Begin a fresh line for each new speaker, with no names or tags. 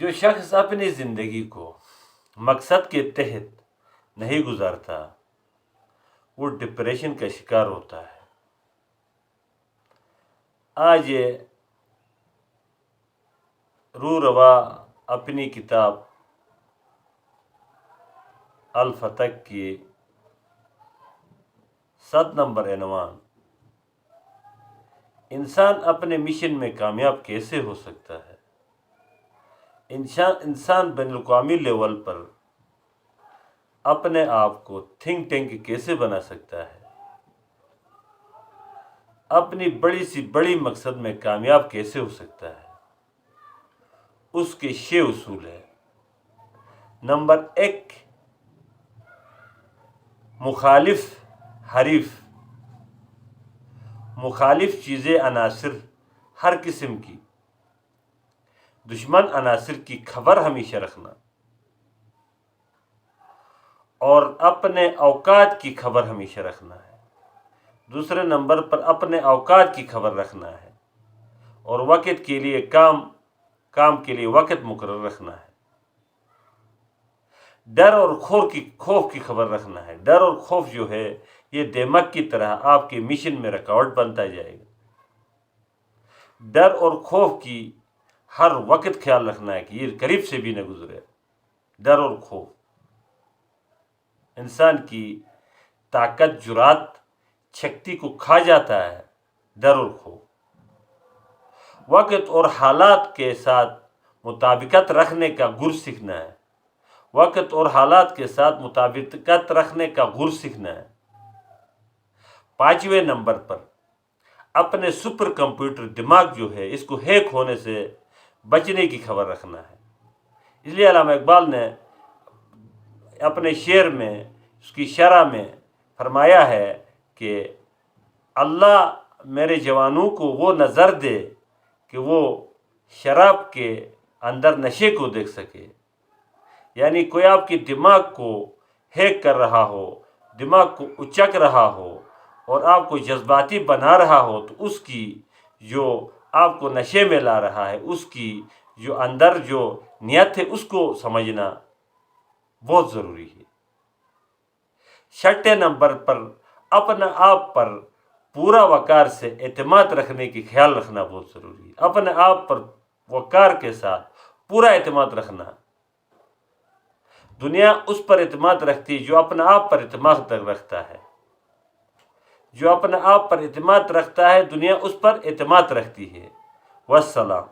جو شخص اپنی زندگی کو مقصد کے تحت نہیں گزارتا وہ ڈپریشن کا شکار ہوتا ہے۔ آج یہ رو روا اپنی کتاب الفتح کی 7 نمبر عنوان انسان اپنے مشن میں کامیاب کیسے ہو سکتا ہے، انسان بین الاقوامی لیول پر اپنے آپ کو تھنک ٹینک کیسے بنا سکتا ہے، اپنی بڑی سی بڑی مقصد میں کامیاب کیسے ہو سکتا ہے، اس کے 6 اصول ہیں۔ نمبر 1، مخالف حریف، مخالف چیزیں عناصر ہر قسم کی، دشمن عناصر کی خبر ہمیشہ رکھنا اور اپنے اوقات کی خبر ہمیشہ رکھنا ہے۔ دوسرے نمبر پر اپنے اوقات کی خبر رکھنا ہے اور وقت کے لیے کام کے لیے وقت مقرر رکھنا ہے۔ ڈر اور خوف کی خبر رکھنا ہے۔ ڈر اور خوف جو ہے یہ دماغ کی طرح آپ کے مشن میں رکاوٹ بنتا جائے گا۔ ڈر اور خوف کی ہر وقت خیال رکھنا ہے کہ یہ قریب سے بھی نہ گزرے۔ ڈر اور خوف انسان کی طاقت، جرات، شکتی کو کھا جاتا ہے۔ ڈر اور خوف وقت اور حالات کے ساتھ مطابقت رکھنے کا گر سیکھنا ہے۔ وقت اور حالات کے ساتھ مطابقت رکھنے کا گر سیکھنا ہے۔ 5ویں نمبر پر اپنے سپر کمپیوٹر دماغ جو ہے اس کو ہیک ہونے سے بچنے کی خبر رکھنا ہے۔ اس لیے علامہ اقبال نے اپنے شعر میں اس کی شرح میں فرمایا ہے کہ اللہ میرے جوانوں کو وہ نظر دے کہ وہ شراب کے اندر نشے کو دیکھ سکے۔ یعنی کوئی آپ کی دماغ کو ہیک کر رہا ہو، دماغ کو اچک رہا ہو اور آپ کو جذباتی بنا رہا ہو تو اس کی جو آپ کو نشے میں لا رہا ہے، اس کی جو اندر جو نیت ہے اس کو سمجھنا بہت ضروری ہے۔ 6 نمبر پر اپنا آپ پر پورا وقار سے اعتماد رکھنے کی خیال رکھنا بہت ضروری ہے۔ اپنے آپ پر وقار کے ساتھ پورا اعتماد رکھنا۔ دنیا اس پر اعتماد رکھتی ہے جو اپنے آپ پر اعتماد رکھتا ہے۔ جو اپنے آپ پر اعتماد رکھتا ہے دنیا اس پر اعتماد رکھتی ہے۔ والسلام۔